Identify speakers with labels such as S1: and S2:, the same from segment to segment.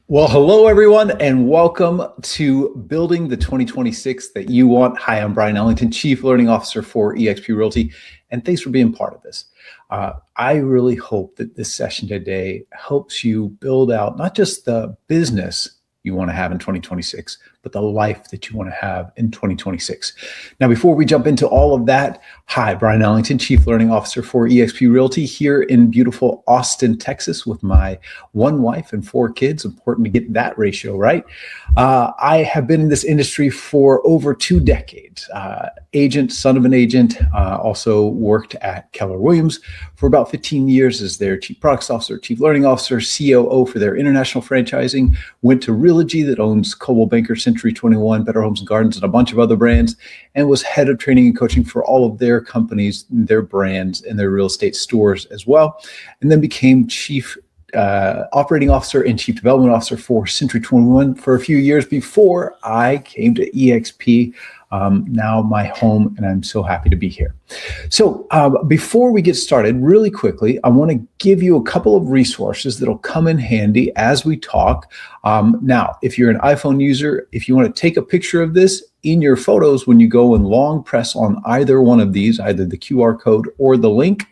S1: Well, hello, everyone, and welcome to Building the 2026 That You Want. Hi, I'm Bryon Ellington, Chief Learning Officer for eXp Realty, and thanks for being part of this. I really hope that this session today helps you build out not just the business you want to have in 2026, but the life that you want to have in 2026. Now, before we jump into all of that, hi, Bryon Ellington, Chief Learning Officer for eXp Realty here in beautiful Austin, Texas with my one wife and 4 kids. Important to get that ratio right. I have been in this industry for over 2 decades. Agent, son of an agent, also worked at Keller Williams for about 15 years as their Chief Products Officer, Chief Learning Officer, COO for their international franchising, went to Realty that owns Coldwell Banker, Century 21, Better Homes and Gardens, and a bunch of other brands, and was head of training and coaching for all of their companies, their brands, and their real estate stores as well, and then became Chief Operating Officer and Chief Development Officer for Century 21 for a few years before I came to eXp, now my home, and I'm so happy to be here. So before we get started, really quickly, I want to give you a couple of resources that'll come in handy as we talk. Now, if you're an iPhone user, if you want to take a picture of this in your photos, when you go and long press on either one of these, either the QR code or the link,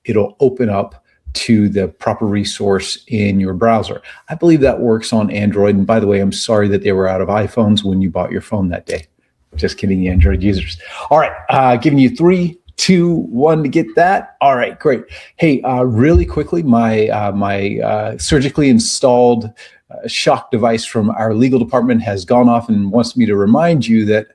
S1: it'll open up to the proper resource in your browser. I believe that works on Android. And by the way, I'm sorry that they were out of iPhones when you bought your phone that day. Just kidding, Android users. All right, giving you 3, 2, 1 to get that. All right, great. Hey, really quickly, my surgically installed shock device from our legal department has gone off and wants me to remind you that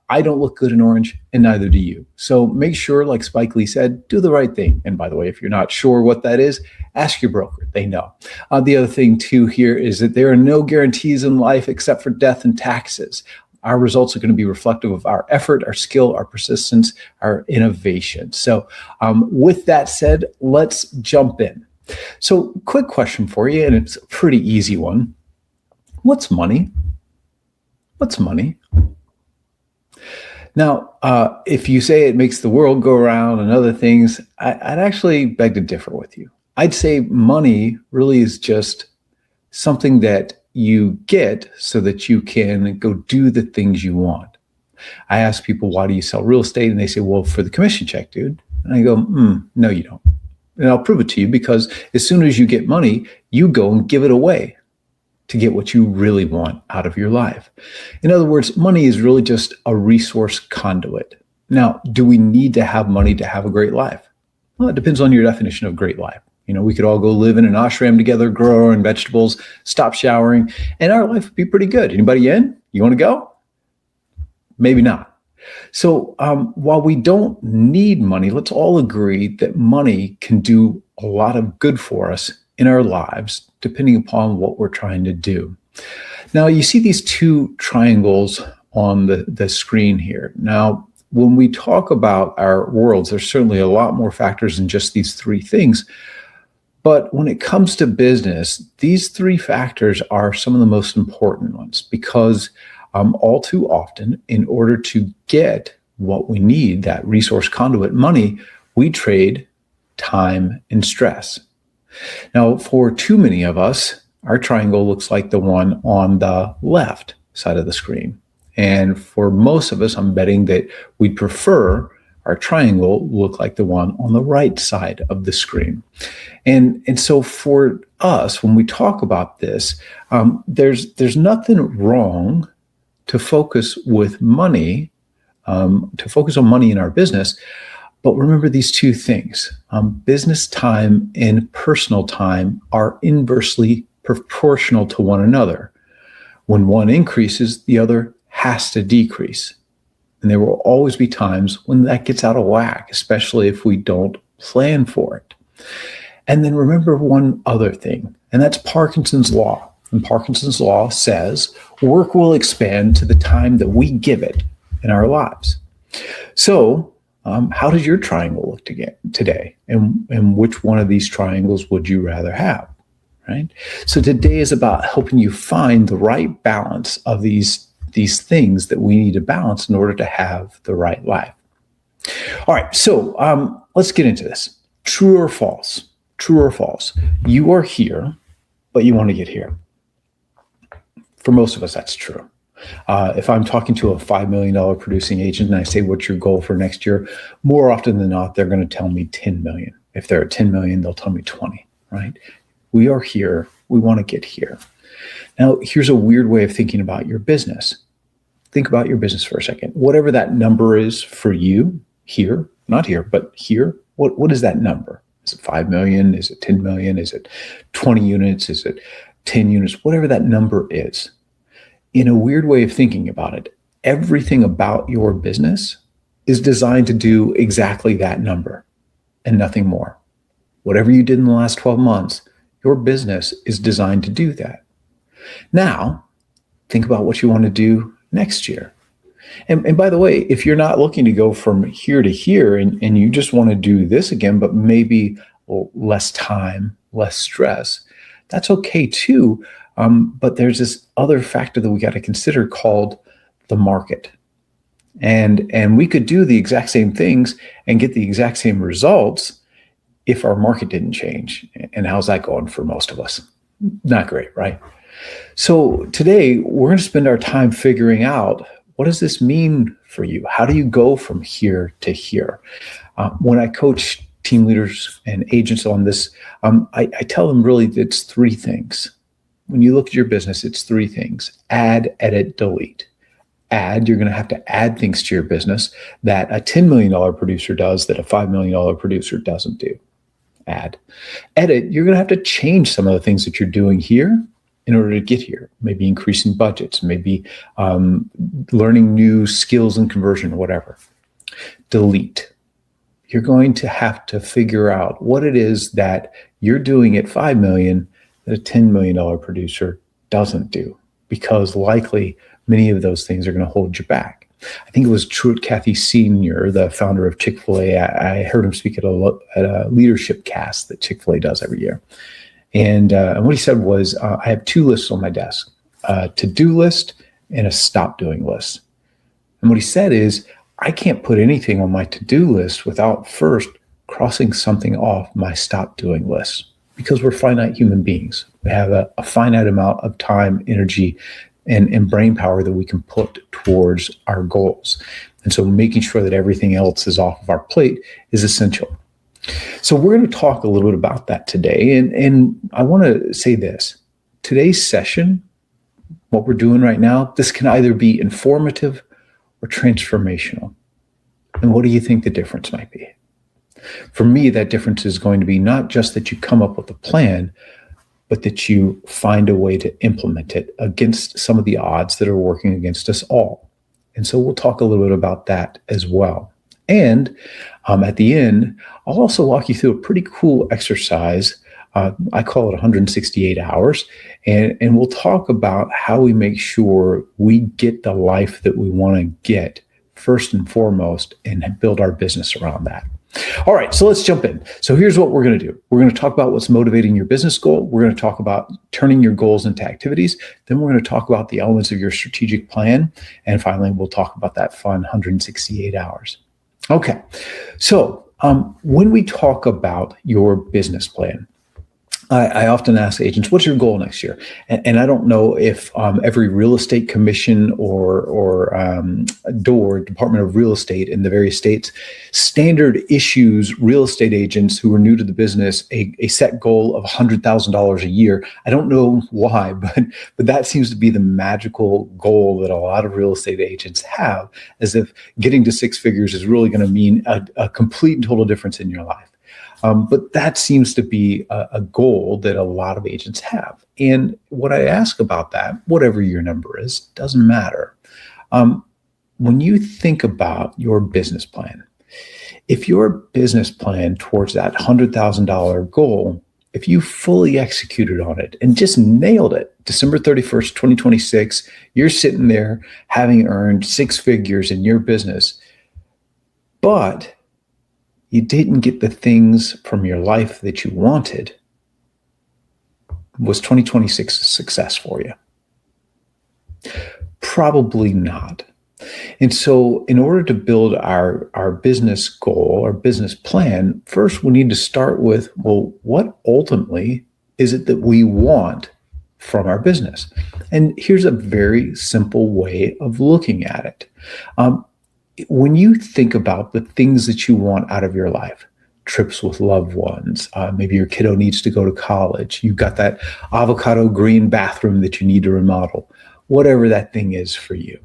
S1: I don't look good in orange, and neither do you. So make sure, like Spike Lee said, do the right thing. And by the way, if you're not sure what that is, ask your broker. They know. The other thing, too, here is that there are no guarantees in life except for death and taxes. Our results are going to be reflective of our effort, our skill, our persistence, our innovation. So with that said, let's jump in. So quick question for you, and it's a pretty easy one. What's money? What's money? Now, if you say it makes the world go around and other things, I'd actually beg to differ with you. I'd say money really is just something that you get so that you can go do the things you want. I ask people, why do you sell real estate? And they say, well, for the commission check, dude. And I go, no, you don't. And I'll prove it to you, because as soon as you get money, you go and give it away to get what you really want out of your life. In other words, money is really just a resource conduit. Now, do we need to have money to have a great life? Well, it depends on your definition of great life. You know, we could all go live in an ashram together, grow our own vegetables, stop showering, and our life would be pretty good. Anybody in? You want to go? Maybe not. So while we don't need money, let's all agree that money can do a lot of good for us in our lives, depending upon what we're trying to do. Now, you see these 2 triangles on the screen here. Now, when we talk about our worlds, there's certainly a lot more factors than just these 3 things. But when it comes to business, these 3 factors are some of the most important ones, because all too often, in order to get what we need, that resource conduit money, we trade time and stress. Now, for too many of us, our triangle looks like the one on the left side of the screen. And for most of us, I'm betting that we'd prefer our triangle look like the one on the right side of the screen. And so for us, when we talk about this, there's nothing wrong to focus with money, to focus on money in our business. But remember these 2 things. Business time and personal time are inversely proportional to one another. When one increases, the other has to decrease. And there will always be times when that gets out of whack, especially if we don't plan for it. And then remember one other thing, and that's Parkinson's Law. And Parkinson's Law says work will expand to the time that we give it in our lives. So how does your triangle look today? And which one of these triangles would you rather have, right? So today is about helping you find the right balance of these things that we need to balance in order to have the right life. All right, so let's get into this. True or false? True or false? You are here, but you want to get here. For most of us, that's true. If I'm talking to a $5 million producing agent and I say, what's your goal for next year? More often than not, they're going to tell me 10 million. If they're at 10 million, they'll tell me 20, right? We are here. We want to get here. Now, here's a weird way of thinking about your business. Think about your business for a second. Whatever that number is for you here, not here, but here, what is that number? Is it 5 million? Is it 10 million? Is it 20 units? Is it 10 units? Whatever that number is. In a weird way of thinking about it, everything about your business is designed to do exactly that number and nothing more. Whatever you did in the last 12 months, your business is designed to do that. Now, think about what you want to do next year. And by the way, if you're not looking to go from here to here and you just want to do this again, but maybe less time, less stress, that's okay too. But there's this other factor that we got to consider called the market. And we could do the exact same things and get the exact same results if our market didn't change. And how's that going for most of us? Not great, right? So today we're going to spend our time figuring out, what does this mean for you? How do you go from here to here? When I coach team leaders and agents on this, I tell them really it's three things. When you look at your business, it's three things: add, edit, delete. Add, you're going to have to add things to your business that a $10 million producer does that a $5 million producer doesn't do. Add. Edit, you're going to have to change some of the things that you're doing here in order to get here. Maybe increasing budgets, maybe learning new skills and conversion or whatever. Delete. You're going to have to figure out what it is that you're doing at 5 million that a $10 million producer doesn't do, because likely many of those things are going to hold you back. I think it was Truett Cathy Sr., the founder of Chick-fil-A. I heard him speak at a leadership cast that Chick-fil-A does every year. And what he said was, I have two lists on my desk, a to-do list and a stop doing list. And what he said is, I can't put anything on my to-do list without first crossing something off my stop doing list, because we're finite human beings. We have a finite amount of time, energy, and brain power that we can put towards our goals. And so making sure that everything else is off of our plate is essential. So we're going to talk a little bit about that today. And I want to say this. Today's session, what we're doing right now, this can either be informative or transformational. And what do you think the difference might be? For me, that difference is going to be not just that you come up with a plan, but that you find a way to implement it against some of the odds that are working against us all. And so we'll talk a little bit about that as well. And at the end, I'll also walk you through a pretty cool exercise. I call it 168 hours. And we'll talk about how we make sure we get the life that we want to get first and foremost and build our business around that. All right, so let's jump in. So here's what we're going to do. We're going to talk about what's motivating your business goal. We're going to talk about turning your goals into activities. Then we're going to talk about the elements of your strategic plan. And finally, we'll talk about that fun 168 hours. Okay, so when we talk about your business plan, I often ask agents, what's your goal next year? And I don't know if every real estate commission or Department of Real Estate in the various states standard issues real estate agents who are new to the business a set goal of $100,000 a year. I don't know why, but that seems to be the magical goal that a lot of real estate agents have, as if getting to six figures is really going to mean a complete and total difference in your life. But that seems to be a goal that a lot of agents have. And what I ask about that, whatever your number is, doesn't matter. When you think about your business plan, if your business plan towards that $100,000 goal, if you fully executed on it and just nailed it, December 31st, 2026, you're sitting there having earned six figures in your business, but you didn't get the things from your life that you wanted, was 2026 a success for you? Probably not. And so in order to build our business goal, our business plan, first we need to start with, well, what ultimately is it that we want from our business. And here's a very simple way of looking at it. When you think about the things that you want out of your life, trips with loved ones, maybe your kiddo needs to go to college, you've got that avocado green bathroom that you need to remodel, whatever that thing is for you.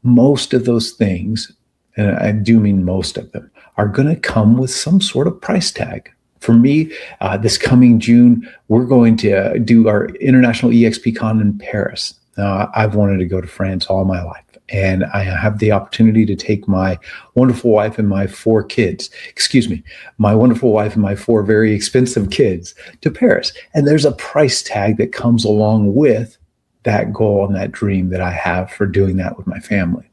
S1: Most of those things, and I do mean most of them, are going to come with some sort of price tag. For me, this coming June, we're going to do our International eXp Con in Paris. I've wanted to go to France all my life, and I have the opportunity to take my wonderful wife and my four very expensive kids to Paris. And there's a price tag that comes along with that goal and that dream that I have for doing that with my family.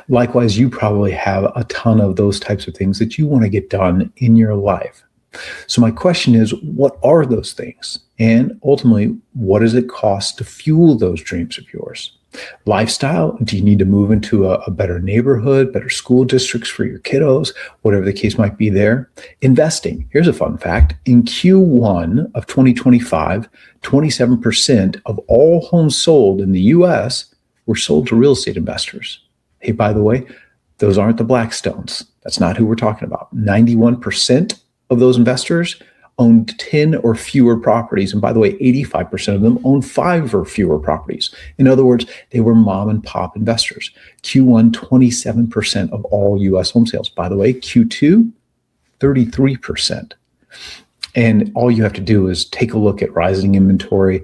S1: Likewise, you probably have a ton of those types of things that you want to get done in your life. So my question is, what are those things? And ultimately, what does it cost to fuel those dreams of yours? Lifestyle, do you need to move into a better neighborhood, better school districts for your kiddos, whatever the case might be there? Investing, here's a fun fact. In Q1 of 2025, 27% of all homes sold in the US were sold to real estate investors. Hey, by the way, those aren't the Blackstones. That's not who we're talking about. 91% of those investors owned 10 or fewer properties. And by the way, 85% of them owned 5 or fewer properties. In other words, they were mom and pop investors. Q1, 27% of all US home sales. By the way, Q2, 33%. And all you have to do is take a look at rising inventory,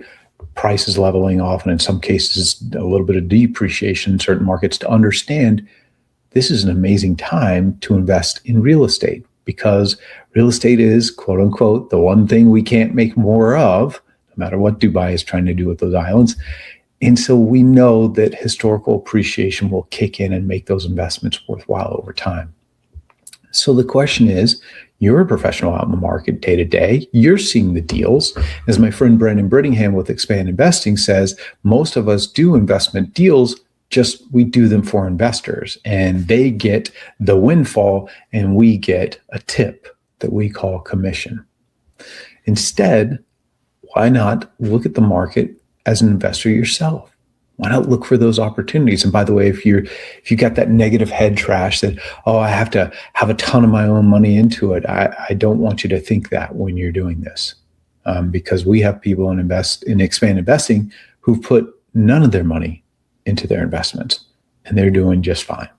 S1: prices leveling off, and in some cases, a little bit of depreciation in certain markets to understand this is an amazing time to invest in real estate, because real estate is, quote unquote, the one thing we can't make more of, no matter what Dubai is trying to do with those islands. And so we know that historical appreciation will kick in and make those investments worthwhile over time. So the question is, you're a professional out in the market day to day. You're seeing the deals. As my friend Brandon Brittingham with Expand Investing says, most of us do investment deals, just we do them for investors, and they get the windfall and we get a tip that we call commission. Instead, why not look at the market as an investor yourself? Why not look for those opportunities? And by the way, if you got that negative head trash that, oh, I have to have a ton of my own money into it, I don't want you to think that when you're doing this, because we have people in Expand Investing who've put none of their money into their investments, and they're doing just fine.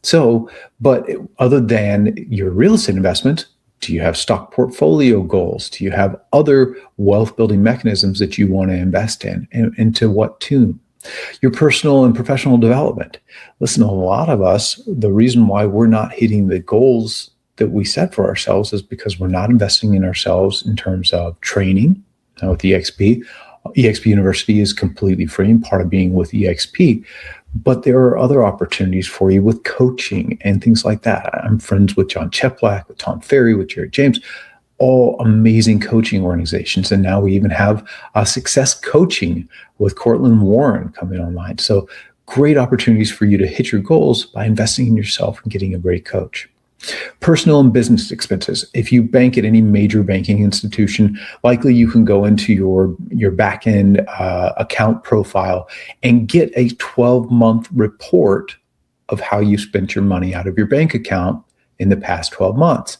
S1: So, but other than your real estate investment, do you have stock portfolio goals? Do you have other wealth building mechanisms that you want to invest in, and to what tune? Your personal and professional development. Listen, a lot of us, the reason why we're not hitting the goals that we set for ourselves is because we're not investing in ourselves in terms of training. Now with eXp University is completely free and part of being with eXp, but there are other opportunities for you with coaching and things like that. I'm friends with John Cheplack, with Tom Ferry, with Jared James, all amazing coaching organizations. And now we even have success coaching with Cortland Warren coming online. So great opportunities for you to hit your goals by investing in yourself and getting a great coach. Personal and business expenses. If you bank at any major banking institution, likely you can go into your back-end account profile and get a 12-month report of how you spent your money out of your bank account in the past 12 months.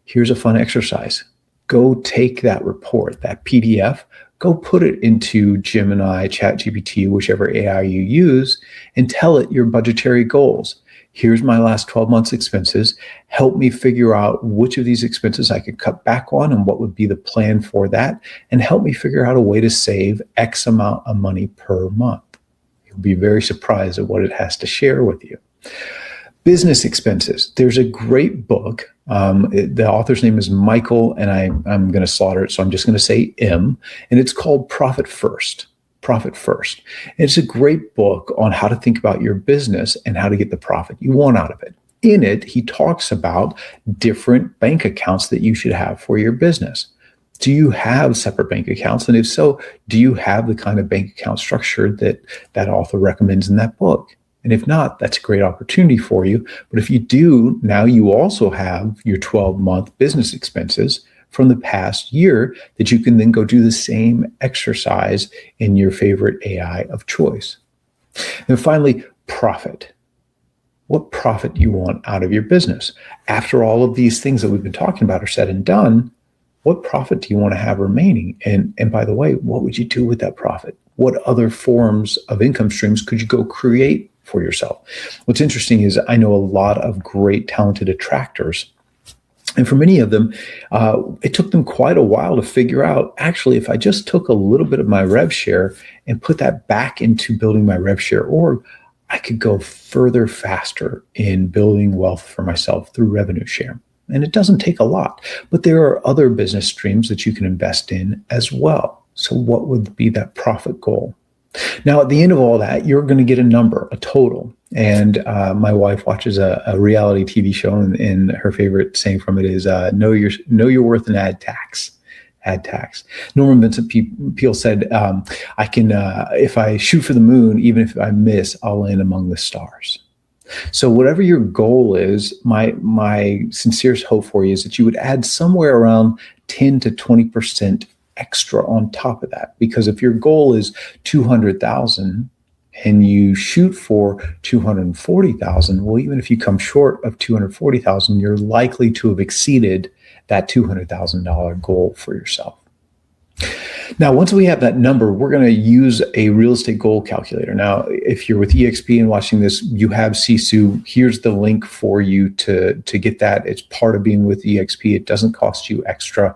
S1: Here's a fun exercise. Go take that report, that PDF, go put it into Gemini, ChatGPT, whichever AI you use, and tell it your budgetary goals. Here's my last 12 months expenses. Help me figure out which of these expenses I could cut back on and what would be the plan for that. And help me figure out a way to save X amount of money per month. You'll be very surprised at what it has to share with you. Business expenses. There's a great book. The author's name is Michael, and I'm going to slaughter it, so I'm just going to say M, and it's called Profit First. Profit First. It's a great book on how to think about your business and how to get the profit you want out of it. In it, he talks about different bank accounts that you should have for your business. Do you have separate bank accounts? And if so, do you have the kind of bank account structure that author recommends in that book? And if not, that's a great opportunity for you. But if you do, now you also have your 12-month business expenses from the past year that you can then go do the same exercise in your favorite AI of choice. And finally, profit. What profit do you want out of your business? After all of these things that we've been talking about are said and done, what profit do you want to have remaining? And by the way, what would you do with that profit? What other forms of income streams could you go create for yourself? What's interesting is I know a lot of great, talented attractors. And for many of them, it took them quite a while to figure out, actually, if I just took a little bit of my rev share and put that back into building my rev share org, I could go further faster in building wealth for myself through revenue share. And it doesn't take a lot, but there are other business streams that you can invest in as well. So what would be that profit goal? Now, at the end of all that, you're going to get a number, a total. And my wife watches a reality TV show, and her favorite saying from it is, know your worth and add tax. Add tax. Norman Vincent Peale said, I can, if I shoot for the moon, even if I miss, I'll land among the stars. So whatever your goal is, my sincerest hope for you is that you would add somewhere around 10 to 20% extra on top of that. Because if your goal is 200,000 and you shoot for 240,000, well, even if you come short of 240,000, you're likely to have exceeded that $200,000 goal for yourself. Now, once we have that number, we're going to use a real estate goal calculator. Now, if you're with eXp and watching this, you have Sisu. Here's the link for you to get that. It's part of being with eXp. It doesn't cost you extra.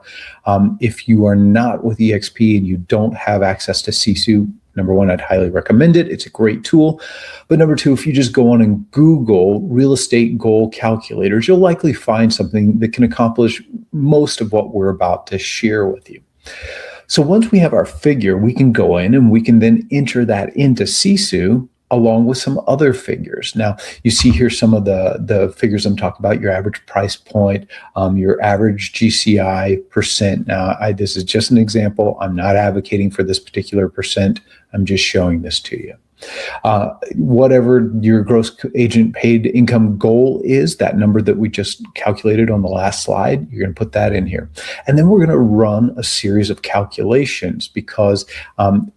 S1: If you are not with eXp and you don't have access to Sisu, number one, I'd highly recommend it. It's a great tool. But number two, if you just go on and Google real estate goal calculators, you'll likely find something that can accomplish most of what we're about to share with you. So once we have our figure, we can go in and we can then enter that into Sisu along with some other figures. Now, you see here some of the figures I'm talking about, your average price point, your average GCI percent. Now, this is just an example. I'm not advocating for this particular percent. I'm just showing this to you. Whatever your gross agent paid income goal is, that number that we just calculated on the last slide, you're going to put that in here. And then we're going to run a series of calculations because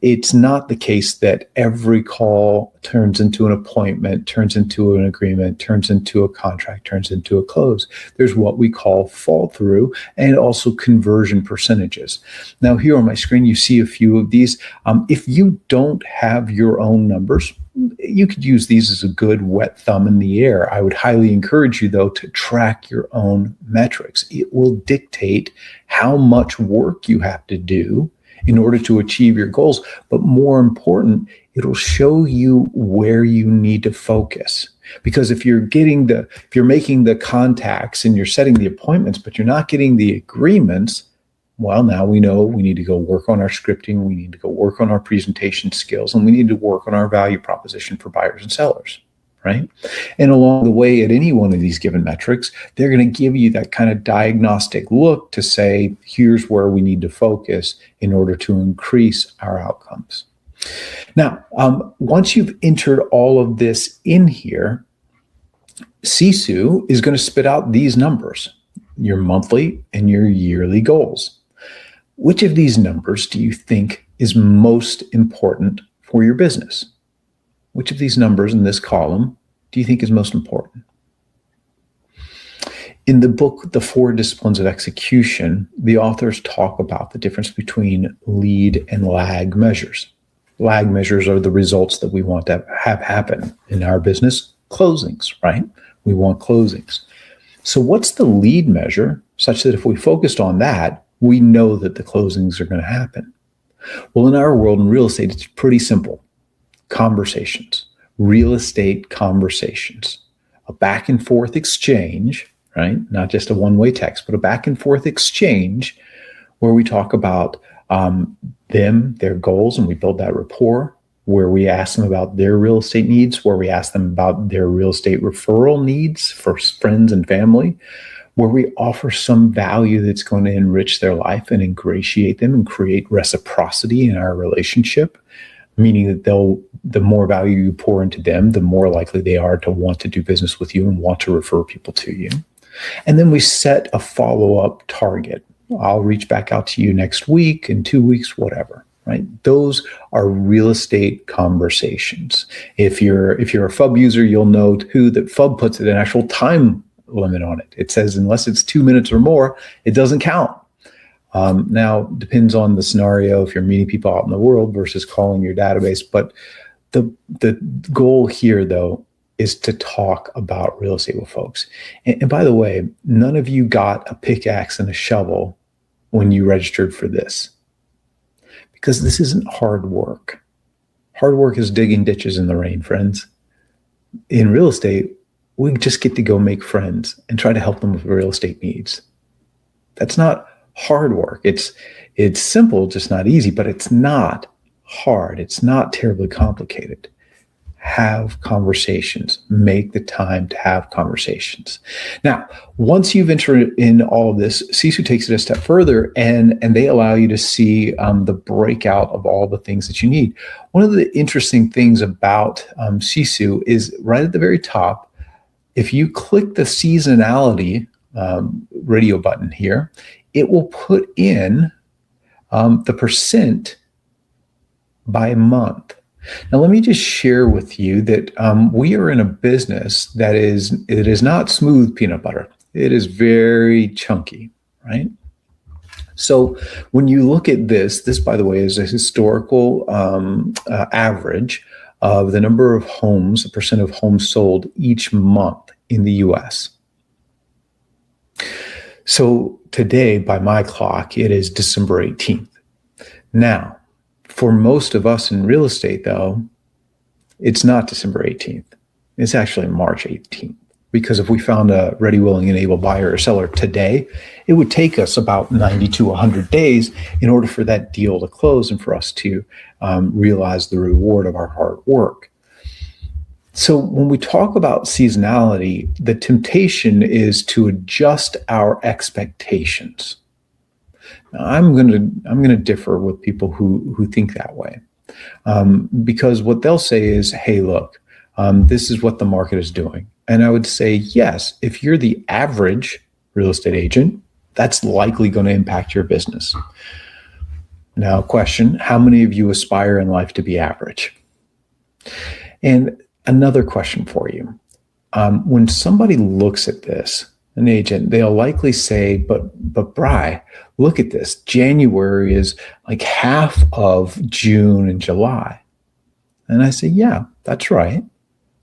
S1: it's not the case that every call turns into an appointment, turns into an agreement, turns into a contract, turns into a close. There's what we call fall through and also conversion percentages. Now, here on my screen, you see a few of these. If you don't have your own numbers, you could use these as a good wet thumb in the air. I would highly encourage you, though, to track your own metrics. It will dictate how much work you have to do in order to achieve your goals. But more important, it'll show you where you need to focus. Because if you're making the contacts and you're setting the appointments, but you're not getting the agreements, well, now we know we need to go work on our scripting, we need to go work on our presentation skills, and we need to work on our value proposition for buyers and sellers, right? And along the way at any one of these given metrics, they're going to give you that kind of diagnostic look to say, here's where we need to focus in order to increase our outcomes. Now, once you've entered all of this in here, Sisu is going to spit out these numbers, your monthly and your yearly goals. Which of these numbers do you think is most important for your business? Which of these numbers in this column do you think is most important? In the book, The 4 Disciplines of Execution, the authors talk about the difference between lead and lag measures. Lag measures are the results that we want to have happen in our business, closings, right? We want closings. So what's the lead measure such that if we focused on that, we know that the closings are going to happen? Well, in our world in real estate, it's pretty simple. Conversations, real estate conversations, a back and forth exchange, right? Not just a one-way text, but a back and forth exchange where we talk about them, their goals, and we build that rapport, where we ask them about their real estate needs, where we ask them about their real estate referral needs for friends and family, where we offer some value that's going to enrich their life and ingratiate them and create reciprocity in our relationship, meaning that the more value you pour into them, the more likely they are to want to do business with you and want to refer people to you. And then we set a follow-up target. I'll reach back out to you next week, in 2 weeks, whatever, right? Those are real estate conversations. If you're a FUB user, you'll know too that FUB puts an actual time limit on it. It says unless it's 2 minutes or more, it doesn't count. Now, depends on the scenario if you're meeting people out in the world versus calling your database. But the goal here, though, is to talk about real estate with folks. And by the way, none of you got a pickaxe and a shovel when you registered for this, because this isn't hard work. Hard work is digging ditches in the rain, friends. In real estate, we just get to go make friends and try to help them with real estate needs. That's not hard work. It's simple, just not easy, but it's not hard. It's not terribly complicated. Have conversations. Make the time to have conversations. Now, once you've entered in all of this, Sisu takes it a step further, and they allow you to see the breakout of all the things that you need. One of the interesting things about Sisu is right at the very top, if you click the seasonality radio button here, it will put in the percent by month. Now, let me just share with you that we are in a business that is not smooth peanut butter. It is very chunky, right? So when you look at this, by the way, is a historical average of the number of homes, the percent of homes sold each month in the U.S. So today, by my clock, it is December 18th. Now, for most of us in real estate, though, it's not December 18th. It's actually March 18th. Because if we found a ready, willing, and able buyer or seller today, it would take us about 90 to 100 days in order for that deal to close and for us to realize the reward of our hard work. So when we talk about seasonality, the temptation is to adjust our expectations. Now, I'm going to differ with people who think that way, because what they'll say is, "Hey, look, this is what the market is doing," and I would say, yes, if you're the average real estate agent, that's likely going to impact your business. Now, question: how many of you aspire in life to be average? And another question for you: when somebody looks at this, an agent, they'll likely say, but Bry, look at this. January is like half of June and July. And I say, yeah, that's right.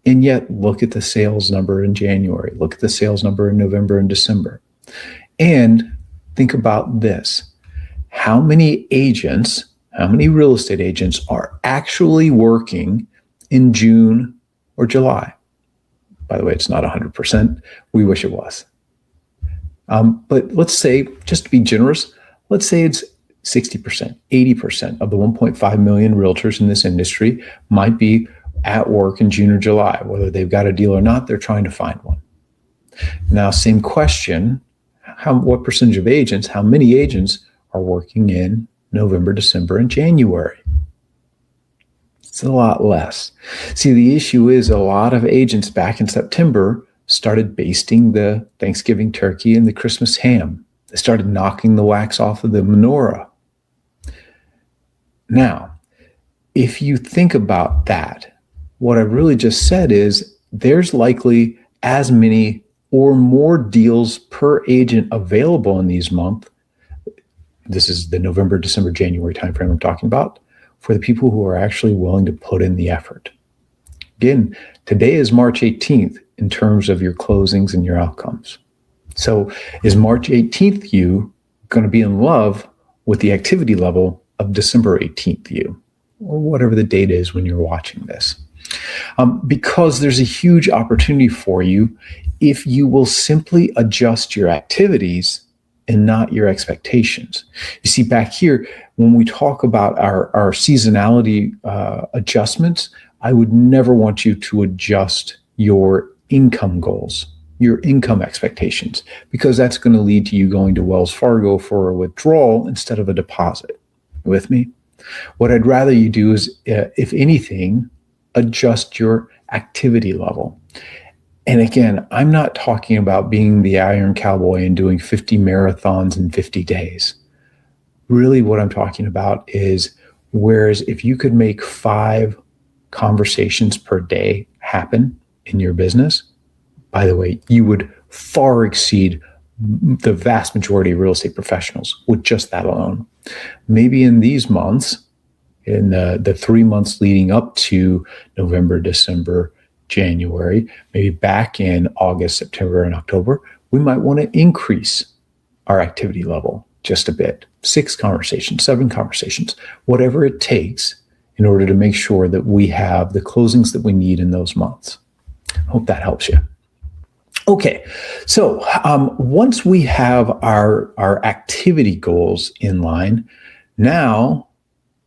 S1: And yet look at the sales number in January. Look at the sales number in November and December. And think about this. How many real estate agents are actually working in June or July? By the way, it's not 100%. We wish it was. But let's say, just to be generous, let's say it's 60%, 80% of the 1.5 million realtors in this industry might be at work in June or July. Whether they've got a deal or not, they're trying to find one. Now, same question, what percentage of agents, how many agents are working in November, December, and January? It's a lot less. See, the issue is a lot of agents back in September started basting the Thanksgiving turkey and the Christmas ham. They started knocking the wax off of the menorah. Now, if you think about that, what I really just said is there's likely as many or more deals per agent available in these months. This is the November, December, January timeframe I'm talking about, for the people who are actually willing to put in the effort. Again, today is March 18th in terms of your closings and your outcomes. So is March 18th you going to be in love with the activity level of December 18th you, or whatever the date is when you're watching this? Because there's a huge opportunity for you if you will simply adjust your activities and not your expectations. You see, back here, when we talk about our seasonality adjustments, I would never want you to adjust your income goals, your income expectations, because that's going to lead to you going to Wells Fargo for a withdrawal instead of a deposit. With me? What I'd rather you do is, if anything, adjust your activity level. And again, I'm not talking about being the Iron Cowboy and doing 50 marathons in 50 days. Really what I'm talking about is, whereas if you could make 5 conversations per day happen in your business, by the way, you would far exceed the vast majority of real estate professionals with just that alone. Maybe in these months, in the 3 months leading up to November, December, January, maybe back in August, September, and October, we might want to increase our activity level just a bit. 6 conversations, 7 conversations, whatever it takes in order to make sure that we have the closings that we need in those months. I hope that helps you. Okay, so once we have our activity goals in line, now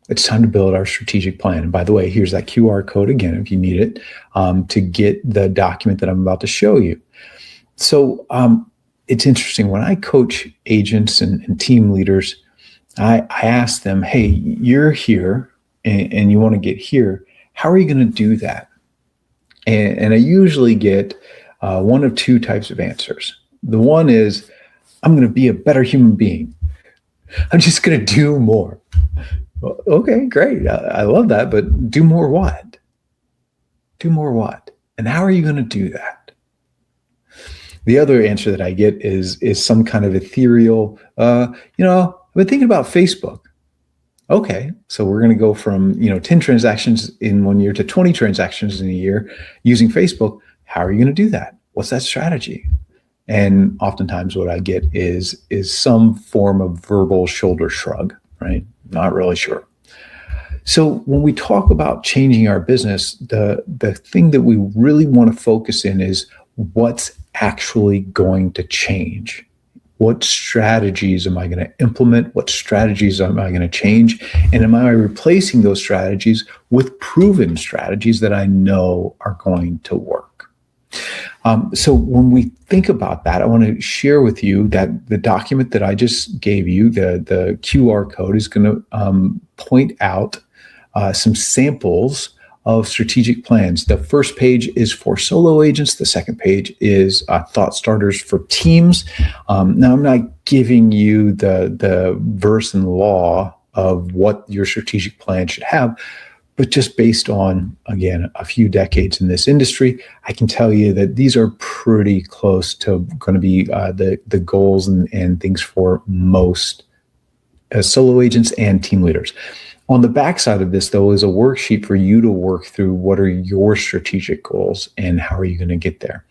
S1: it's time to build our strategic plan. And by the way, here's that QR code again, if you need it, to get the document that I'm about to show you. So it's interesting. When I coach agents and team leaders, I ask them, hey, you're here and you want to get here. How are you going to do that? And I usually get one of 2 types of answers. The one is, I'm going to be a better human being. I'm just going to do more. Well, okay, great. I love that. But do more what? Do more what? And how are you going to do that? The other answer that I get is some kind of ethereal, I've been thinking about Facebook. Okay, so we're going to go from 10 transactions in 1 year to 20 transactions in a year using Facebook. How are you going to do that? What's that strategy? And oftentimes what I get is some form of verbal shoulder shrug, right? Not really sure. So when we talk about changing our business, the thing that we really want to focus in is what's actually going to change. What strategies am I going to implement? What strategies am I going to change? And am I replacing those strategies with proven strategies that I know are going to work? So when we think about that, I want to share with you that the document that I just gave you, the QR code, is going to point out some samples of strategic plans. The first page is for solo agents. The second page is thought starters for teams. Now, I'm not giving you the verse in law of what your strategic plan should have, but just based on, again, a few decades in this industry, I can tell you that these are pretty close to going to be the goals and things for most solo agents and team leaders. On the backside of this, though, is a worksheet for you to work through what are your strategic goals and how are you going to get there.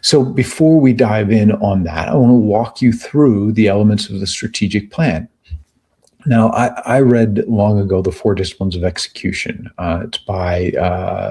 S1: So before we dive in on that, I want to walk you through the elements of the strategic plan. Now, I read long ago The 4 Disciplines of Execution. It's by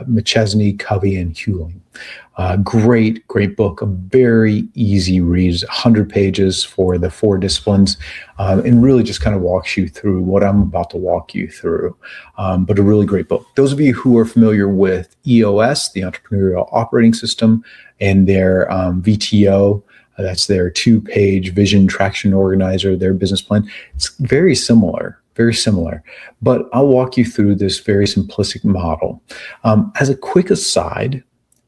S1: McChesney, Covey, and Ellington. Great book, a very easy read, 100 pages for the 4 disciplines, and really just kind of walks you through what I'm about to walk you through, but a really great book. Those of you who are familiar with EOS, the Entrepreneurial Operating System, and their VTO, that's their 2-page vision traction organizer, their business plan. It's very similar. But I'll walk you through this very simplistic model. As a quick aside,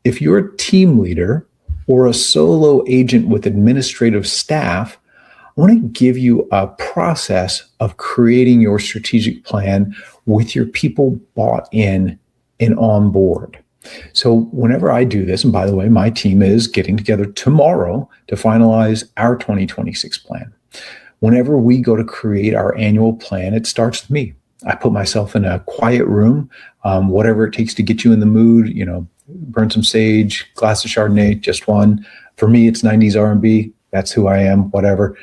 S1: if you're a team leader or a solo agent with administrative staff, I want to give you a process of creating your strategic plan with your people bought in and on board. So whenever I do this, and by the way, my team is getting together tomorrow to finalize our 2026 plan. Whenever we go to create our annual plan, it starts with me. I put myself in a quiet room, whatever it takes to get you in the mood, burn some sage, glass of Chardonnay, just one. For me, it's 90s R&B. That's who I am, whatever.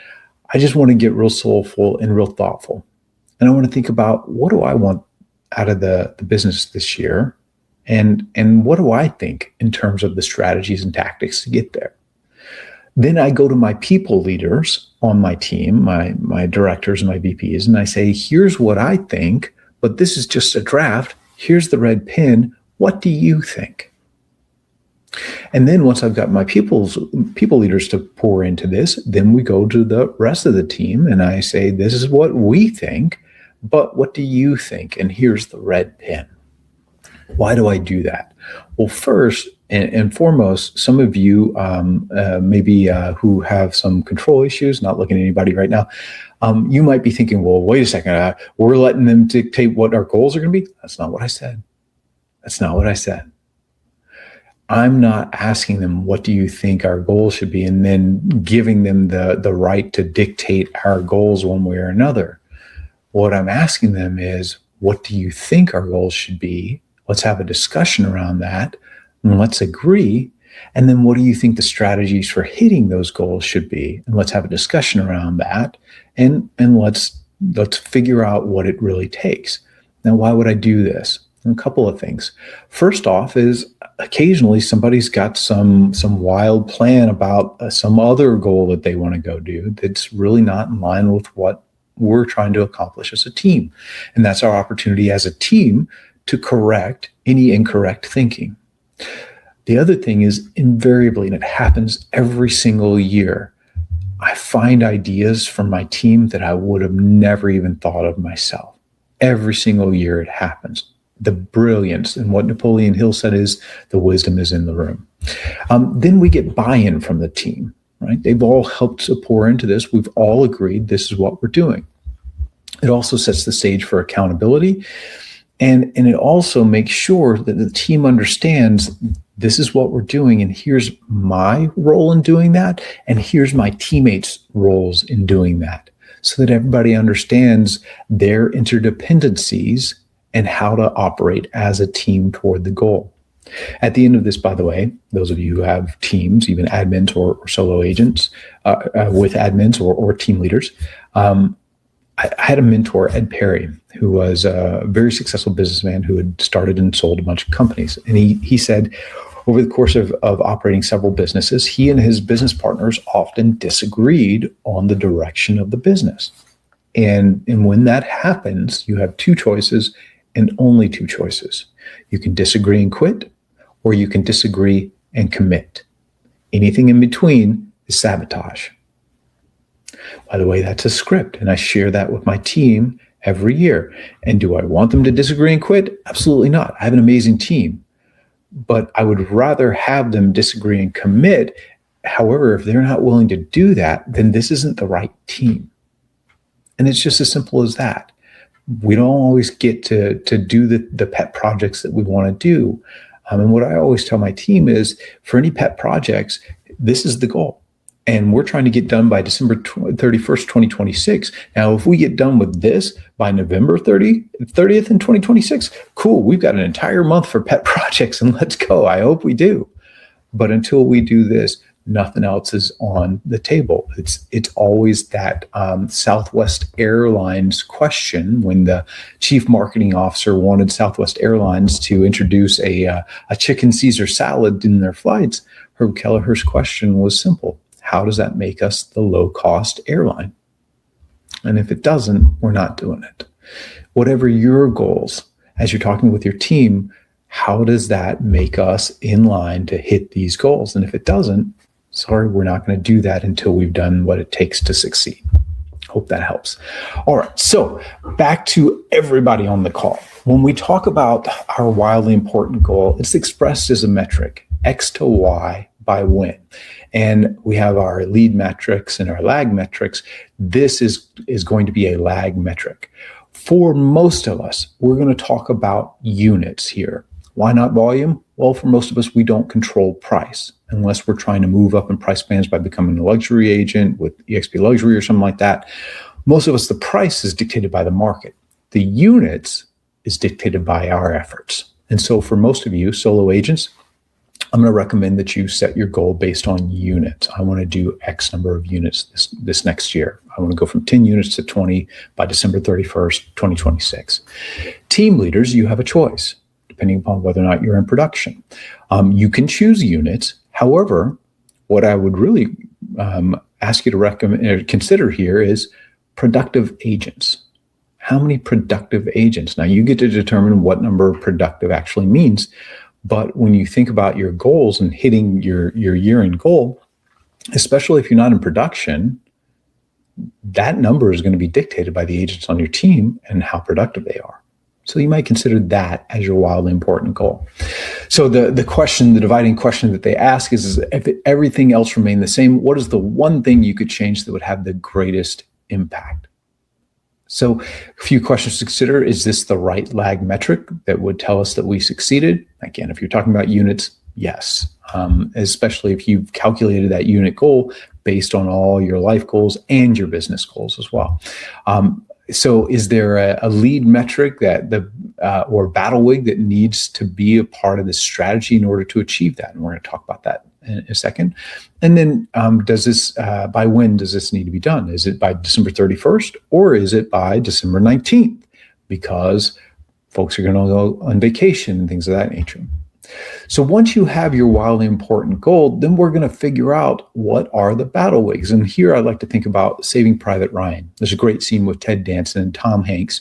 S1: I just want to get real soulful and real thoughtful. And I want to think about, what do I want out of the business this year? And what do I think in terms of the strategies and tactics to get there? Then I go to my people leaders on my team, my directors and my VPs, and I say, here's what I think, but this is just a draft. Here's the red pen. What do you think? And then once I've got my people leaders to pour into this, then we go to the rest of the team and I say, this is what we think, but what do you think? And here's the red pen. Why do I do that? Well, first and foremost, some of you maybe who have some control issues, not looking at anybody right now, you might be thinking, well, wait a second, we're letting them dictate what our goals are going to be. That's not what I said. That's not what I said. I'm not asking them, what do you think our goals should be? And then giving them the right to dictate our goals one way or another. What I'm asking them is, what do you think our goals should be? Let's have a discussion around that, and let's agree. And then what do you think the strategies for hitting those goals should be? And let's have a discussion around that, and let's figure out what it really takes. Now, why would I do this? A couple of things. First off is occasionally somebody's got some wild plan about some other goal that they want to go do that's really not in line with what we're trying to accomplish as a team. And that's our opportunity as a team to correct any incorrect thinking. The other thing is, invariably, and it happens every single year, I find ideas from my team that I would have never even thought of myself. Every single year it happens. The brilliance, and what Napoleon Hill said is, the wisdom is in the room. Then we get buy-in from the team, right? They've all helped to pour into this. We've all agreed this is what we're doing. It also sets the stage for accountability. And it also makes sure that the team understands this is what we're doing, and here's my role in doing that, and here's my teammates' roles in doing that, so that everybody understands their interdependencies and how to operate as a team toward the goal. At the end of this, by the way, those of you who have teams, even admins or solo agents with admins or team leaders, I had a mentor, Ed Perry, who was a very successful businessman who had started and sold a bunch of companies. And he said, over the course of operating several businesses, he and his business partners often disagreed on the direction of the business. And when that happens, you have two choices, and only two choices. You can disagree and quit, or you can disagree and commit. Anything in between is sabotage. By the way, that's a script, and I share that with my team every year. And do I want them to disagree and quit? Absolutely not. I have an amazing team, but I would rather have them disagree and commit. However, if they're not willing to do that, then this isn't the right team. And it's just as simple as that. We don't always get to do the pet projects that we want to do. And what I always tell my team is, for any pet projects, this is the goal. And we're trying to get done by December 31st, 2026. Now, if we get done with this by November 30th in 2026, cool. We've got an entire month for pet projects, and let's go. I hope we do. But until we do this, nothing else is on the table. It's always that Southwest Airlines question, when the chief marketing officer wanted Southwest Airlines to introduce a chicken Caesar salad in their flights. Herb Kelleher's question was simple. How does that make us the low-cost airline? And if it doesn't, we're not doing it. Whatever your goals, as you're talking with your team, how does that make us in line to hit these goals? And if it doesn't, sorry, we're not going to do that until we've done what it takes to succeed. Hope that helps. All right, so back to everybody on the call. When we talk about our wildly important goal, it's expressed as a metric, X to Y by when. And we have our lead metrics and our lag metrics. This is going to be a lag metric. For most of us, we're going to talk about units here. Why not volume? Well, for most of us, we don't control price unless we're trying to move up in price bands by becoming a luxury agent with eXp Luxury or something like that. Most of us, the price is dictated by the market. The units is dictated by our efforts. And so for most of you solo agents, I'm going to recommend that you set your goal based on units. I want to do X number of units this next year. I want to go from 10 units to 20 by December 31st, 2026. Team leaders, you have a choice, depending upon whether or not you're in production. You can choose units. However, what I would really ask you to recommend or consider here is productive agents. How many productive agents? Now, you get to determine what number of productive actually means. But when you think about your goals and hitting your year-end goal, especially if you're not in production, that number is going to be dictated by the agents on your team and how productive they are. So you might consider that as your wildly important goal. So the dividing question that they ask is if everything else remained the same, what is the one thing you could change that would have the greatest impact? So a few questions to consider. Is this the right lag metric that would tell us that we succeeded? Again, if you're talking about units, yes, especially if you've calculated that unit goal based on all your life goals and your business goals as well. So is there a lead metric or battle wig that needs to be a part of the strategy in order to achieve that? And we're going to talk about that in a second. And then by when does this need to be done? Is it by December 31st or is it by December 19th? Because folks are going to go on vacation and things of that nature. So once you have your wildly important goal, then we're going to figure out what are the battle wigs. And here I'd like to think about Saving Private Ryan. There's a great scene with Ted Danson and Tom Hanks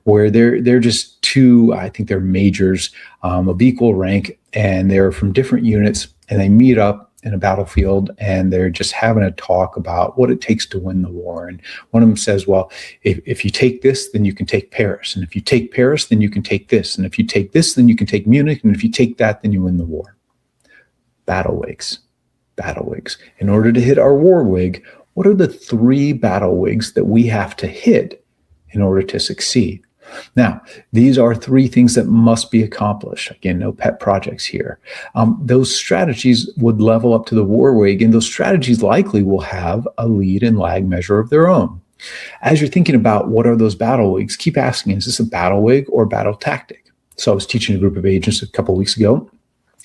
S1: where they're just two, I think they're majors of equal rank, and they're from different units, and they meet up in a battlefield and they're just having a talk about what it takes to win the war. And one of them says, well, if you take this, then you can take Paris. And if you take Paris, then you can take this. And if you take this, then you can take Munich. And if you take that, then you win the war. Battle wigs. In order to hit our war wig, what are the 3 battle wigs that we have to hit in order to succeed? Now, these are 3 things that must be accomplished. Again, no pet projects here. Those strategies would level up to the war wig, and those strategies likely will have a lead and lag measure of their own. As you're thinking about what are those battle wigs, keep asking, is this a battle wig or a battle tactic? So I was teaching a group of agents a couple of weeks ago,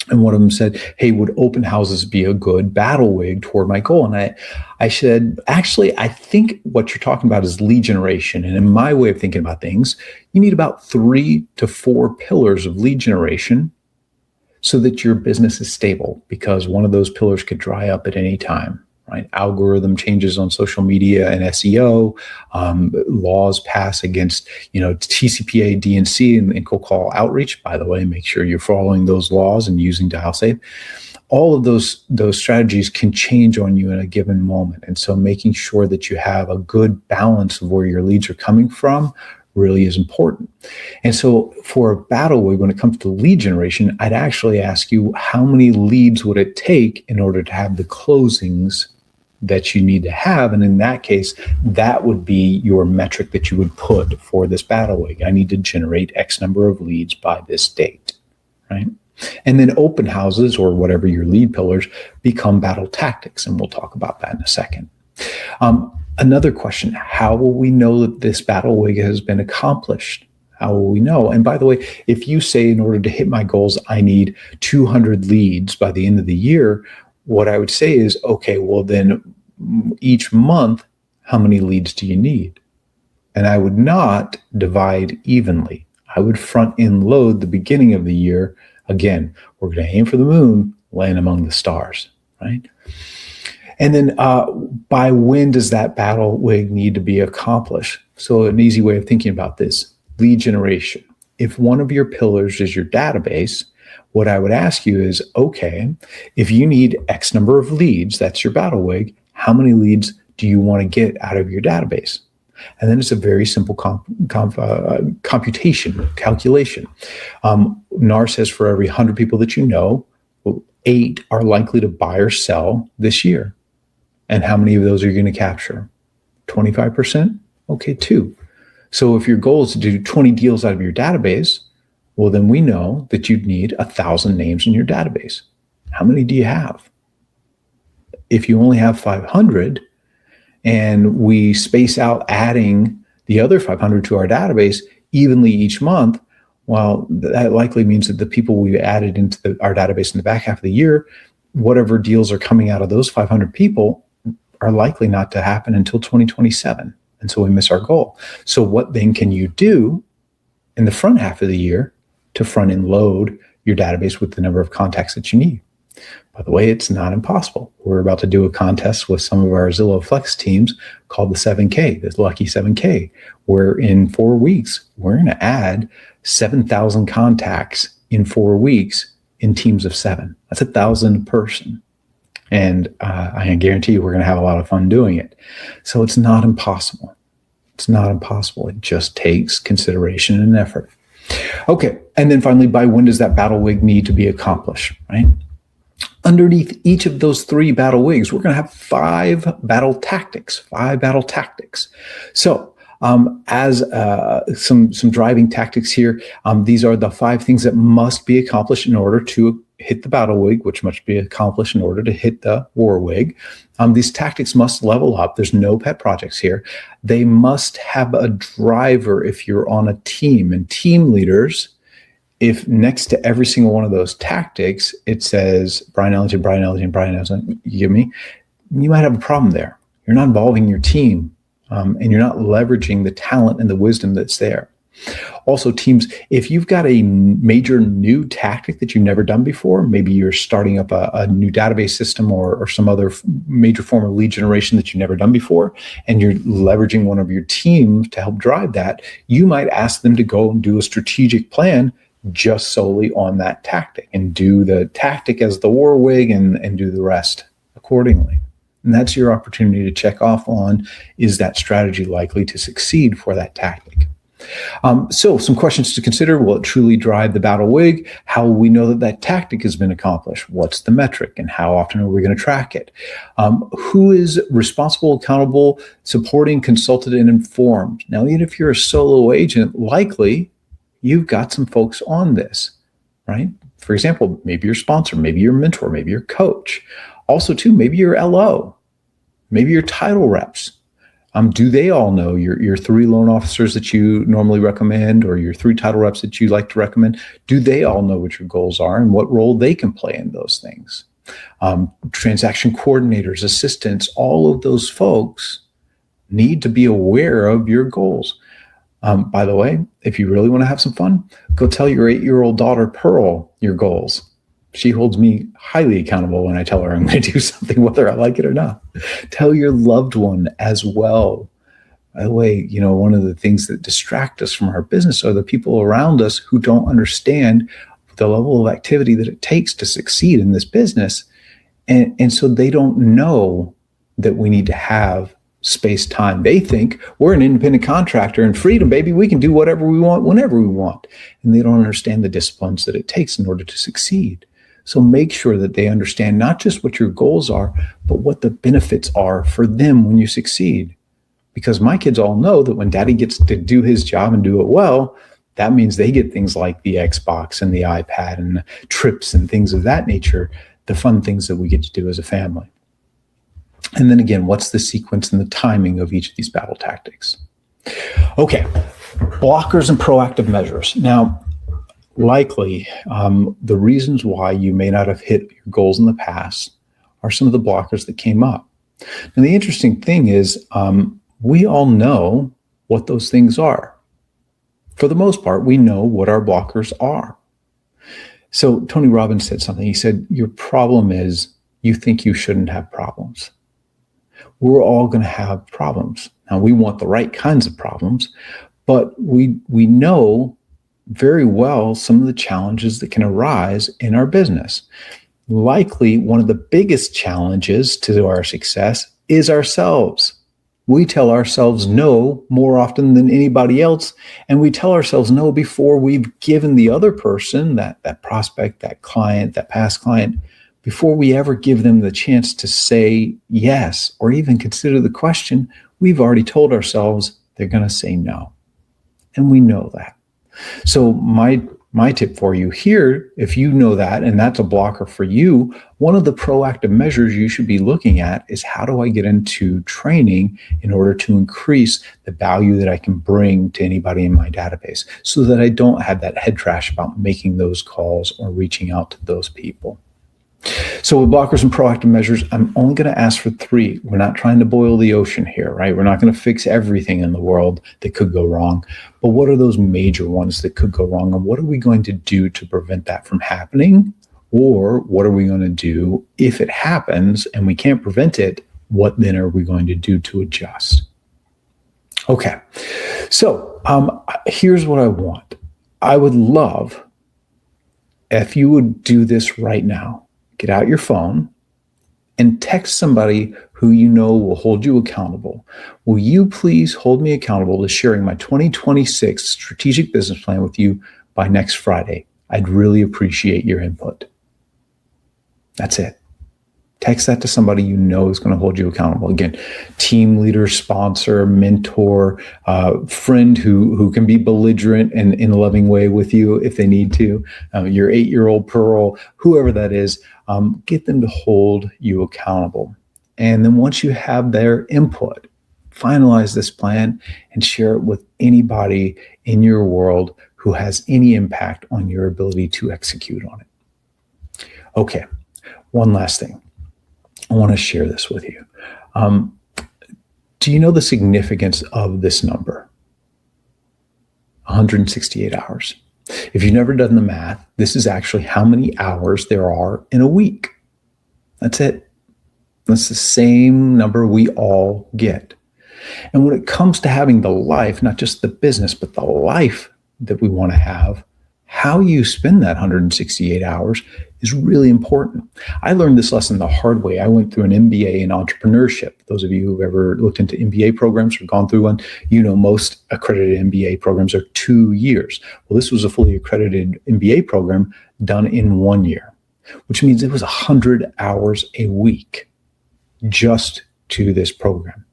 S1: and one of them said, hey, would open houses be a good battle wig toward my goal? And I said, actually, I think what you're talking about is lead generation. And in my way of thinking about things, you need about 3 to 4 pillars of lead generation so that your business is stable, because one of those pillars could dry up at any time. Right? Algorithm changes on social media and SEO, laws pass against, TCPA, DNC, and cold call outreach. By the way, make sure you're following those laws and using dial safe. All of those strategies can change on you in a given moment. And so making sure that you have a good balance of where your leads are coming from really is important. And so for a battle wig, when it comes to lead generation, I'd actually ask you, how many leads would it take in order to have the closings that you need to have? And in that case, that would be your metric that you would put for this battle wig. I need to generate X number of leads by this date, right? And then open houses, or whatever your lead pillars, become battle tactics. And we'll talk about that in a second. Another question, how will we know that this battle wig has been accomplished? How will we know? And by the way, if you say in order to hit my goals, I need 200 leads by the end of the year, what I would say is, okay, well then each month, how many leads do you need? And I would not divide evenly. I would front end load the beginning of the year. Again, we're going to aim for the moon, land among the stars, right? And then by when does that battle wig need to be accomplished? So an easy way of thinking about this, lead generation. If one of your pillars is your database, what I would ask you is, okay, if you need X number of leads, that's your battle wig, how many leads do you want to get out of your database? And then it's a very simple calculation. NAR says for every 100 people that you know, 8 are likely to buy or sell this year. And how many of those are you going to capture? 25%? Okay, 2. So if your goal is to do 20 deals out of your database, well, then we know that you'd need 1,000 names in your database. How many do you have? If you only have 500 and we space out adding the other 500 to our database evenly each month, well, that likely means that the people we added into our database in the back half of the year, whatever deals are coming out of those 500 people are likely not to happen until 2027. And so we miss our goal. So what then can you do in the front half of the year to front end load your database with the number of contacts that you need? By the way, it's not impossible. We're about to do a contest with some of our Zillow Flex teams called the 7K, the Lucky 7K, where in 4 weeks, we're going to add 7,000 contacts in 4 weeks in teams of 7. That's 1,000 a person. And I can guarantee you we're going to have a lot of fun doing it. So it's not impossible. It's not impossible. It just takes consideration and effort. Okay. And then finally, by when does that battle wig need to be accomplished, right? Underneath each of those 3 battle wigs, we're going to have 5 battle tactics. So as some driving tactics here, these are the 5 things that must be accomplished in order to hit the battle wig, which must be accomplished in order to hit the war wig. These tactics must level up. There's no pet projects here. They must have a driver if you're on a team, and team leaders, if next to every single one of those tactics, it says Bryon Ellington, Bryon Ellington, Bryon Ellington, you get me? You might have a problem there. You're not involving your team, and you're not leveraging the talent and the wisdom that's there. Also, teams, if you've got a major new tactic that you've never done before, maybe you're starting up a new database system or some other major form of lead generation that you've never done before, and you're leveraging one of your teams to help drive that, you might ask them to go and do a strategic plan just solely on that tactic and do the tactic as the war wig and do the rest accordingly. And that's your opportunity to check off on, is that strategy likely to succeed for that tactic? So some questions to consider. Will it truly drive the battle wig? How will we know that that tactic has been accomplished? What's the metric and how often are we going to track it? Who is responsible, accountable, supporting, consulted, and informed? Now, even if you're a solo agent, likely you've got some folks on this, right? For example, maybe your sponsor, maybe your mentor, maybe your coach. Also, too, maybe your LO, maybe your title reps. Do they all know your 3 loan officers that you normally recommend, or your 3 title reps that you like to recommend? Do they all know what your goals are and what role they can play in those things? Transaction coordinators, assistants, all of those folks need to be aware of your goals. By the way, if you really want to have some fun, go tell your 8-year-old daughter, Pearl, your goals. She holds me highly accountable when I tell her I'm going to do something, whether I like it or not. Tell your loved one as well. By the way, one of the things that distract us from our business are the people around us who don't understand the level of activity that it takes to succeed in this business. And so they don't know that we need to have space time. They think we're an independent contractor and freedom, baby. We can do whatever we want, whenever we want. And they don't understand the disciplines that it takes in order to succeed. So make sure that they understand not just what your goals are, but what the benefits are for them when you succeed. Because my kids all know that when daddy gets to do his job and do it well, that means they get things like the Xbox and the iPad and the trips and things of that nature, the fun things that we get to do as a family. And then again, what's the sequence and the timing of each of these battle tactics? Okay, blockers and proactive measures. Now, likely, the reasons why you may not have hit your goals in the past are some of the blockers that came up. And the interesting thing is, we all know what those things are. For the most part, we know what our blockers are. So Tony Robbins said something. He said, your problem is you think you shouldn't have problems. We're all going to have problems. Now, we want the right kinds of problems, but we know very well some of the challenges that can arise in our business. Likely, one of the biggest challenges to our success is ourselves. We tell ourselves no more often than anybody else, and we tell ourselves no before we've given the other person, that prospect, that client, that past client, before we ever give them the chance to say yes or even consider the question. We've already told ourselves they're going to say no, and we know that. So my tip for you here, if you know that and that's a blocker for you, one of the proactive measures you should be looking at is, how do I get into training in order to increase the value that I can bring to anybody in my database, so that I don't have that head trash about making those calls or reaching out to those people. So with blockers and proactive measures, I'm only going to ask for 3. We're not trying to boil the ocean here, right? We're not going to fix everything in the world that could go wrong. But what are those major ones that could go wrong? And what are we going to do to prevent that from happening? Or what are we going to do if it happens and we can't prevent it? What then are we going to do to adjust? Okay, so here's what I want. I would love if you would do this right now. Get out your phone and text somebody who you know will hold you accountable. Will you please hold me accountable to sharing my 2026 strategic business plan with you by next Friday. I'd really appreciate your input. That's it. Text that to somebody you know is going to hold you accountable. Again, team leader, sponsor, mentor, friend who can be belligerent and in a loving way with you if they need to. Your 8-year-old Pearl, whoever that is, get them to hold you accountable. And then once you have their input, finalize this plan and share it with anybody in your world who has any impact on your ability to execute on it. Okay, one last thing. I want to share this with you. Do you know the significance of this number? 168 hours. If you've never done the math, this is actually how many hours there are in a week. That's it. That's the same number we all get. And when it comes to having the life, not just the business, but the life that we want to have, how you spend that 168 hours is really important. I learned this lesson the hard way. I went through an MBA in entrepreneurship. Those of you who've ever looked into MBA programs or gone through one, you know most accredited MBA programs are 2 years. Well, this was a fully accredited MBA program done in 1 year, which means it was 100 hours a week just to this program.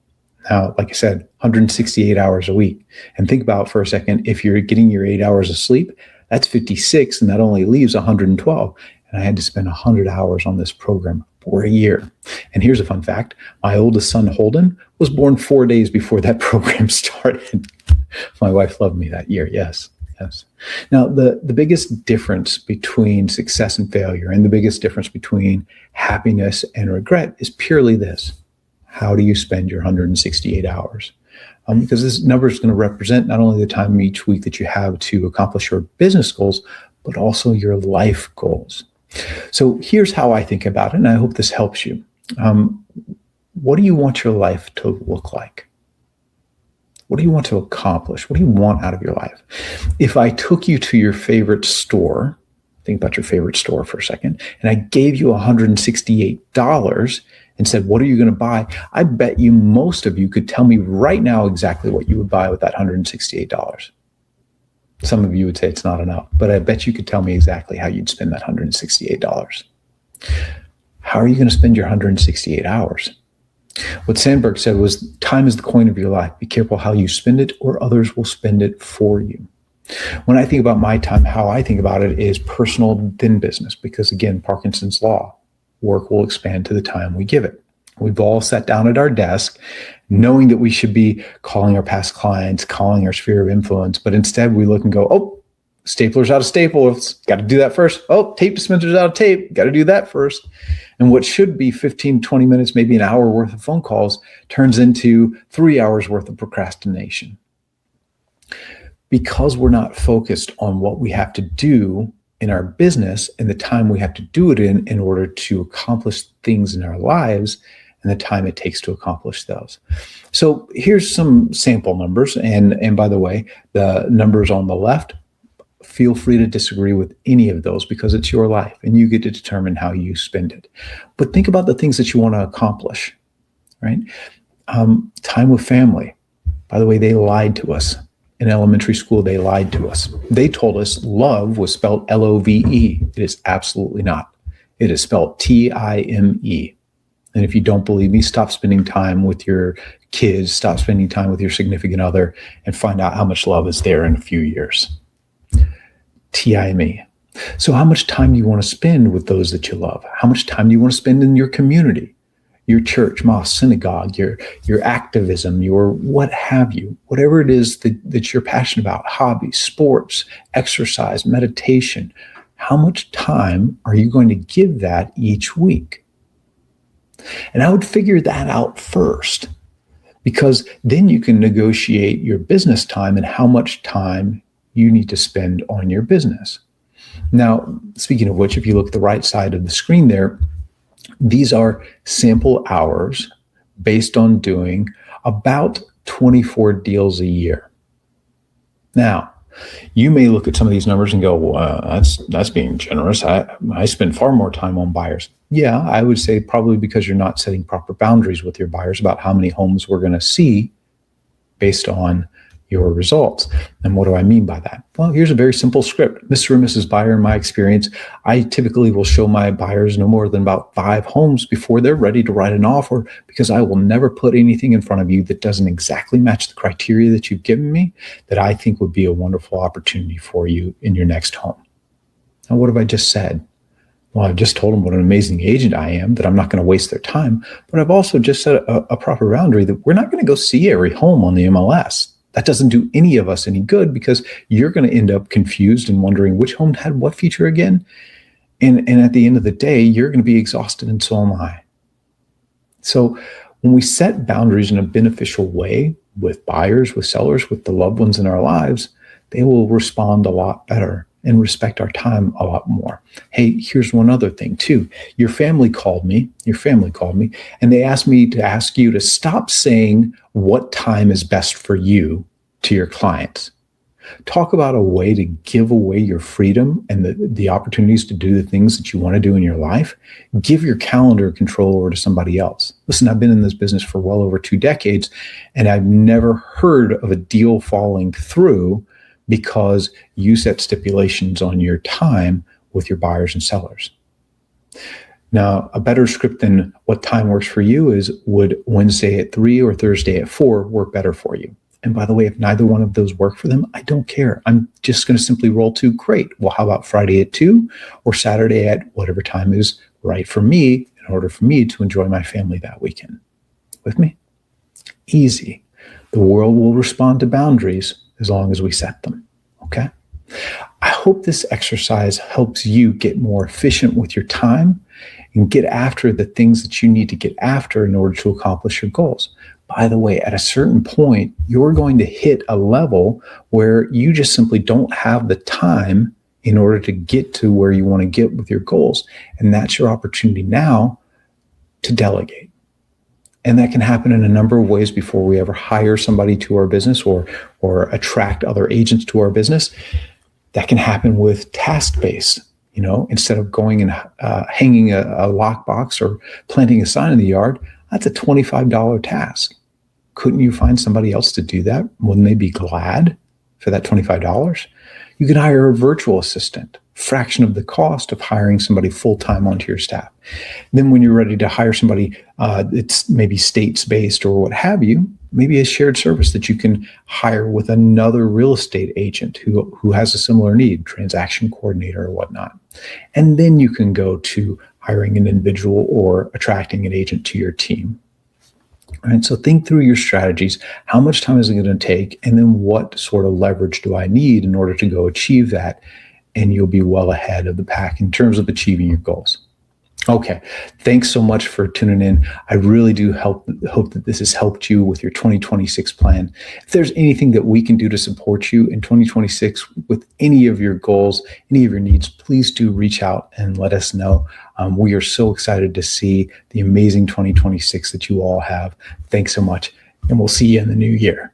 S1: Now, like I said, 168 hours a week. And think about for a second, if you're getting your 8 hours of sleep, that's 56, and that only leaves 112. And I had to spend 100 hours on this program for a year. And here's a fun fact. My oldest son, Holden, was born 4 days before that program started. My wife loved me that year. Yes. Now, the biggest difference between success and failure, and the biggest difference between happiness and regret, is purely this. How do you spend your 168 hours? Because this number is going to represent not only the time each week that you have to accomplish your business goals, but also your life goals. So here's how I think about it, and I hope this helps you. What do you want your life to look like? What do you want to accomplish? What do you want out of your life? If I took you to your favorite store, think about your favorite store for a second, and I gave you $168 and said, what are you going to buy? I bet you most of you could tell me right now exactly what you would buy with that $168. Some of you would say it's not enough, but I bet you could tell me exactly how you'd spend that $168. How are you going to spend your 168 hours? What Sandberg said was, time is the coin of your life. Be careful how you spend it, or others will spend it for you. When I think about my time, how I think about it is personal, then business, because again, Parkinson's law, work will expand to the time we give it. We've all sat down at our desk knowing that we should be calling our past clients, calling our sphere of influence, but instead we look and go, oh, stapler's out of staples, got to do that first. Oh, tape dispenser's out of tape, got to do that first. And what should be 15, 20 minutes, maybe an hour worth of phone calls turns into 3 hours worth of procrastination. Because we're not focused on what we have to do in our business and the time we have to do it in order to accomplish things in our lives and the time it takes to accomplish those. So here's some sample numbers. And by the way, the numbers on the left, feel free to disagree with any of those because it's your life and you get to determine how you spend it. But think about the things that you want to accomplish, right? Time with family. By the way, they lied to us. In elementary school, they lied to us. They told us love was spelled L-O-V-E. It is absolutely not. It is spelled T-I-M-E. And if you don't believe me, stop spending time with your kids, stop spending time with your significant other, and find out how much love is there in a few years. T-I-M-E. So how much time do you want to spend with those that you love? How much time do you want to spend in your community? Your church, mosque, synagogue, your activism, your what have you, whatever it is that you're passionate about, hobbies, sports, exercise, meditation, how much time are you going to give that each week? And I would figure that out first, because then you can negotiate your business time and how much time you need to spend on your business. Now, speaking of which, if you look at the right side of the screen there, these are sample hours based on doing about 24 deals a year. Now, you may look at some of these numbers and go, well, that's being generous. I spend far more time on buyers. Yeah, I would say probably because you're not setting proper boundaries with your buyers about how many homes we're going to see based on your results. And what do I mean by that? Well, here's a very simple script. Mr. and Mrs. Buyer, in my experience, I typically will show my buyers no more than about 5 homes before they're ready to write an offer, because I will never put anything in front of you that doesn't exactly match the criteria that you've given me that I think would be a wonderful opportunity for you in your next home. Now, what have I just said? Well, I've just told them what an amazing agent I am, that I'm not going to waste their time. But I've also just set a proper boundary that we're not going to go see every home on the MLS. That doesn't do any of us any good, because you're going to end up confused and wondering which home had what feature again. And at the end of the day, you're going to be exhausted, and so am I. So when we set boundaries in a beneficial way with buyers, with sellers, with the loved ones in our lives, they will respond a lot better and respect our time a lot more. Hey, here's one other thing too. Your family called me, and they asked me to ask you to stop saying what time is best for you to your clients. Talk about a way to give away your freedom and the opportunities to do the things that you want to do in your life. Give your calendar control over to somebody else. Listen, I've been in this business for well over 2 decades, and I've never heard of a deal falling through because you set stipulations on your time with your buyers and sellers. Now, a better script than what time works for you is, would Wednesday at 3 or Thursday at 4 work better for you? And by the way, if neither one of those work for them, I don't care. I'm just going to simply roll 2. Great. Well, how about Friday at 2 or Saturday at whatever time is right for me in order for me to enjoy my family that weekend? With me? Easy. The world will respond to boundaries as long as we set them. Okay? I hope this exercise helps you get more efficient with your time and get after the things that you need to get after in order to accomplish your goals. By the way, at a certain point, you're going to hit a level where you just simply don't have the time in order to get to where you want to get with your goals. And that's your opportunity now to delegate. And that can happen in a number of ways before we ever hire somebody to our business or attract other agents to our business. That can happen with task-based. Instead of going and hanging a lockbox or planting a sign in the yard, that's a $25 task. Couldn't you find somebody else to do that? Wouldn't they be glad for that $25? You can hire a virtual assistant, fraction of the cost of hiring somebody full-time onto your staff. Then when you're ready to hire somebody that's maybe states-based or what have you, maybe a shared service that you can hire with another real estate agent who has a similar need, transaction coordinator or whatnot. And then you can go to hiring an individual or attracting an agent to your team. All right, so think through your strategies. How much time is it going to take? And then what sort of leverage do I need in order to go achieve that? And you'll be well ahead of the pack in terms of achieving your goals. Okay, thanks so much for tuning in. I really do hope that this has helped you with your 2026 plan. If there's anything that we can do to support you in 2026 with any of your goals, any of your needs, please do reach out and let us know. We are so excited to see the amazing 2026 that you all have. Thanks so much, and we'll see you in the new year.